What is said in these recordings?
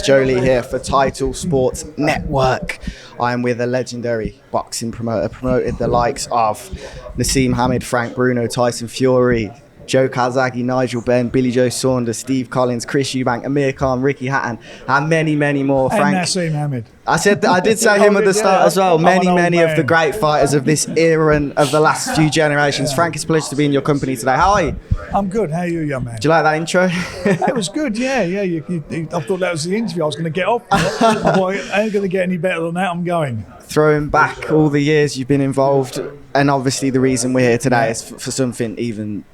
Joe Leigh here for Title Sports Network. I'm with a legendary boxing promoter, promoted the likes of Naseem Hamed, Frank Bruno, Tyson Fury, Joe Calzaghe, Nigel Benn, Billy Joe Saunders, Steve Collins, Chris Eubank, Amir Khan, Ricky Hatton, and many, many more. Frank, and Naseem Hamed. I did say him at the start as well. Many of the great fighters of this era and of the last few generations. Frank, it's a pleasure to be in your company today. How are you? I'm good. How are you, young man? Do you like that intro? That was good, yeah. I thought that was the interview. I was going to get off. I thought, I ain't going to get any better than that. I'm going. Throwing back all the years you've been involved, and obviously the reason we're here today is for something even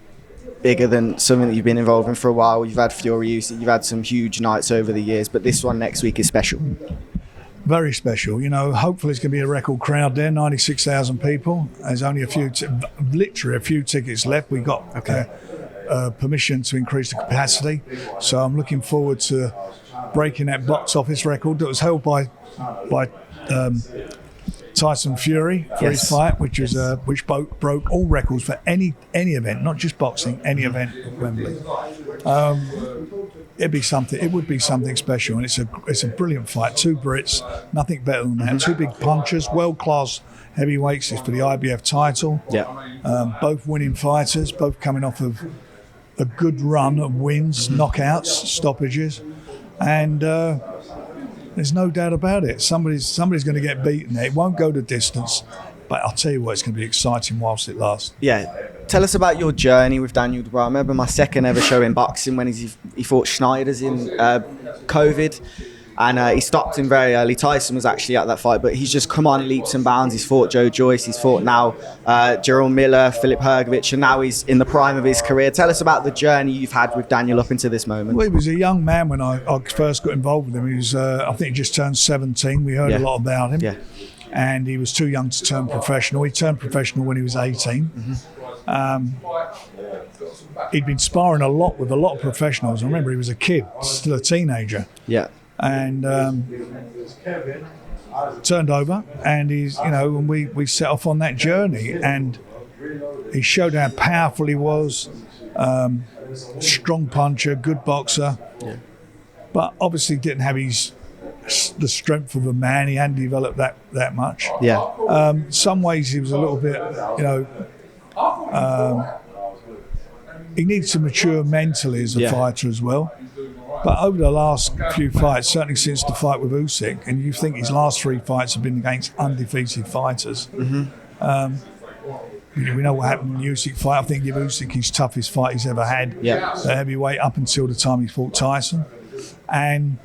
bigger than something that you've been involved in for a while. You've had Fury Usyk, you've had some huge nights over the years, but this one next week is special. Very special. You know, hopefully it's going to be a record crowd there, 96,000 people. There's only literally a few tickets left. We got permission to increase the capacity. So I'm looking forward to breaking that box office record that was held by Tyson Fury for his fight, which broke all records for any event, not just boxing, any event at Wembley. It would be something special, and it's a brilliant fight. Two Brits, nothing better than that. Two big punchers, world-class heavyweights. It's for the IBF title. Yeah. Both winning fighters, both coming off of a good run of wins, knockouts, stoppages, and there's no doubt about it. Somebody's going to get beaten there. It won't go the distance, but I'll tell you what, it's going to be exciting whilst it lasts. Yeah. Tell us about your journey with Daniel Dubois. I remember my second ever show in boxing when he fought Schneider's in COVID, and he stopped him very early. Tyson was actually at that fight, but he's just come on leaps and bounds. He's fought Joe Joyce, he's fought now Jerome Miller, Philip Hergovich, and now he's in the prime of his career. Tell us about the journey you've had with Daniel up into this moment. Well, he was a young man when I first got involved with him. He was, I think he just turned 17. We heard a lot about him. Yeah. And he was too young to turn professional. He turned professional when he was 18. He'd been sparring a lot with a lot of professionals. I remember he was a kid, still a teenager. Yeah. And turned over, and and we set off on that journey, and he showed how powerful he was, strong puncher, good boxer, but obviously didn't have the strength of a man. He hadn't developed that much. Yeah. Some ways he was a little bit, he needs to mature mentally as a fighter as well. But over the last few fights, certainly since the fight with Usyk, and you think his last three fights have been against undefeated fighters. We know what happened in the Usyk fight. I think give Usyk his toughest fight he's ever had. Yeah. The heavyweight up until the time he fought Tyson. And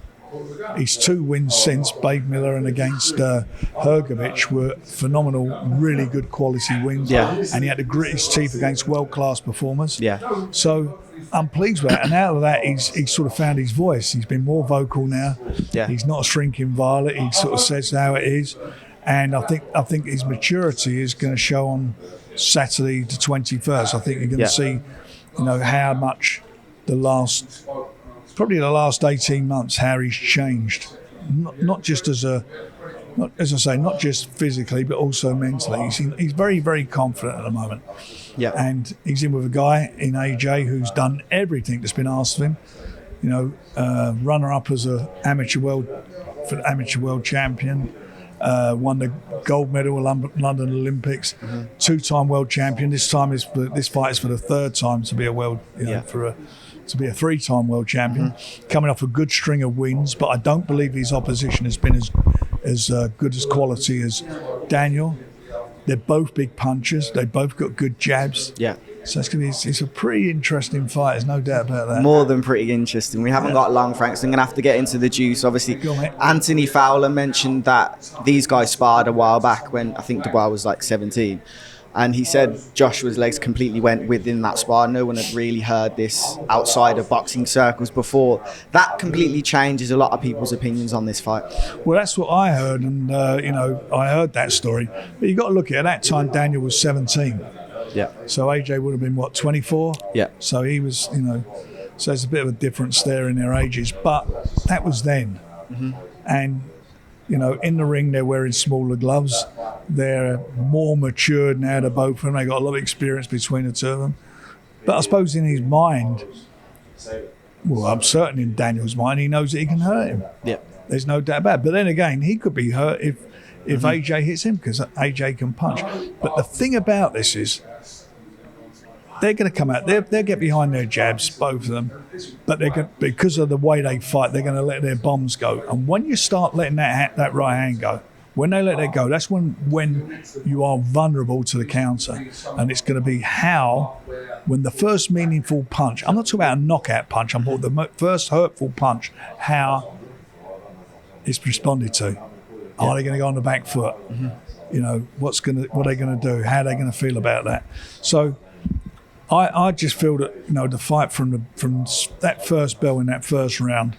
his two wins since, Babe Miller and against Hergovich, were phenomenal, really good quality wins. Yeah. And he had to grit his teeth against world-class performers. Yeah. So I'm pleased with that. And out of that, he's sort of found his voice. He's been more vocal now. Yeah. He's not a shrinking violet. He sort of says how it is. And I think his maturity is going to show on Saturday the 21st. I think you're going to see, how much the last 18 months, how he's changed. Not just not just physically, but also mentally. He's very, very confident at the moment. Yeah. And he's in with a guy in AJ who's done everything that's been asked of him. Runner-up as an amateur world champion. Won the gold medal at London Olympics. Two-time world champion. This fight is for the third time to be a world, to be a three-time world champion, coming off a good string of wins, but I don't believe his opposition has been as good as quality as Daniel. They're both big punchers. They both got good jabs. Yeah. So it's a pretty interesting fight. There's no doubt about that. More than pretty interesting. We haven't got long, Frank, so I'm going to have to get into the juice. Obviously, Anthony Fowler mentioned that these guys sparred a while back when I think Dubois was like 17. And he said Joshua's legs completely went within that spar. No one had really heard this outside of boxing circles before. That completely changes a lot of people's opinions on this fight. Well, that's what I heard, and I heard that story. But you got to look at that time. Daniel was 17. Yeah. So AJ would have been 24. Yeah. So he was, so there's a bit of a difference there in their ages, but that was then. And in the ring they're wearing smaller gloves. They're more matured now, to both of them. They got a lot of experience between the two of them. But I suppose in his mind, well, I'm certain in Daniel's mind, he knows that he can hurt him. Yep. There's no doubt about it. But then again, he could be hurt if AJ hits him, because AJ can punch. But the thing about this is, they're going to come out. They'll get behind their jabs, both of them. But because of the way they fight, they're going to let their bombs go. And when you start letting that right hand go, when they let that go, that's when you are vulnerable to the counter. And it's going to be when the first meaningful punch, I'm not talking about a knockout punch, I'm talking about the first hurtful punch, how it's responded to. Are they going to go on the back foot? You know, what are they going to do? How are they going to feel about that? So I just feel that, you know, the fight from that first bell in that first round,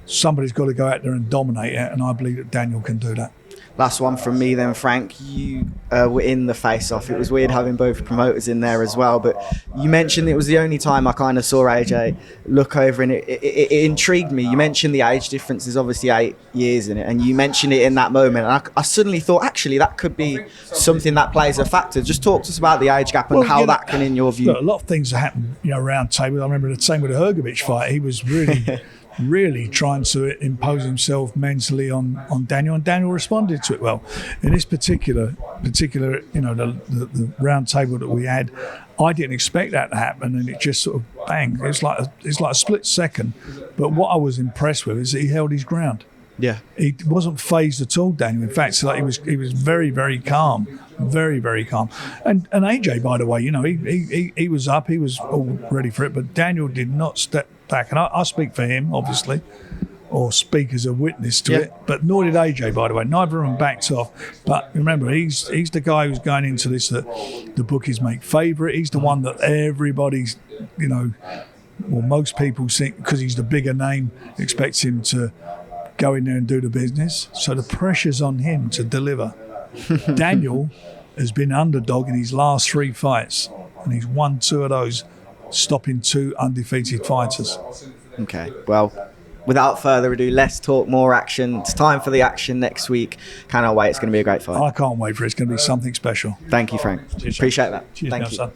somebody's got to go out there and dominate it, and I believe that Daniel can do that. Last one from me then, Frank. You were in the face-off. It was weird having both promoters in there as well, but you mentioned it was the only time I kind of saw AJ look over, and it intrigued me. You mentioned the age difference is obviously 8 years in it, and you mentioned it in that moment, and I suddenly thought, actually, that could be something that plays a factor. Just talk to us about the age gap and how that can, in your view. Look, a lot of things that happen, you know, around table. I remember the same with the Hrgovic fight. He was really... really trying to impose himself mentally on Daniel, and Daniel responded to it well. In this particular, you know, the round table that we had, I didn't expect that to happen, and it just sort of bang. It's like a split second. But what I was impressed with is that he held his ground. Yeah, he wasn't phased at all, Daniel. In fact, so he was very, very calm, very, very calm. And AJ, by the way, you know, he was up, he was all ready for it, but Daniel did not step back. And I speak for him, obviously, or speak as a witness to it. But nor did AJ, by the way. Neither of them backed off. But remember, he's the guy who's going into this that the bookies make favourite. He's the one that everybody's, you know, well, most people think, because he's the bigger name, expects him to go in there and do the business. So the pressure's on him to deliver. Daniel has been underdog in his last 3 fights, and he's won 2 of those, stopping 2 undefeated fighters. Okay, well, without further ado, let's talk more action. It's time for the action next week. Cannot wait. It's going to be a great fight. I can't wait for it. It's going to be something special. Thank you, Frank. Cheers, appreciate that. Cheers, Thank now, you. Son.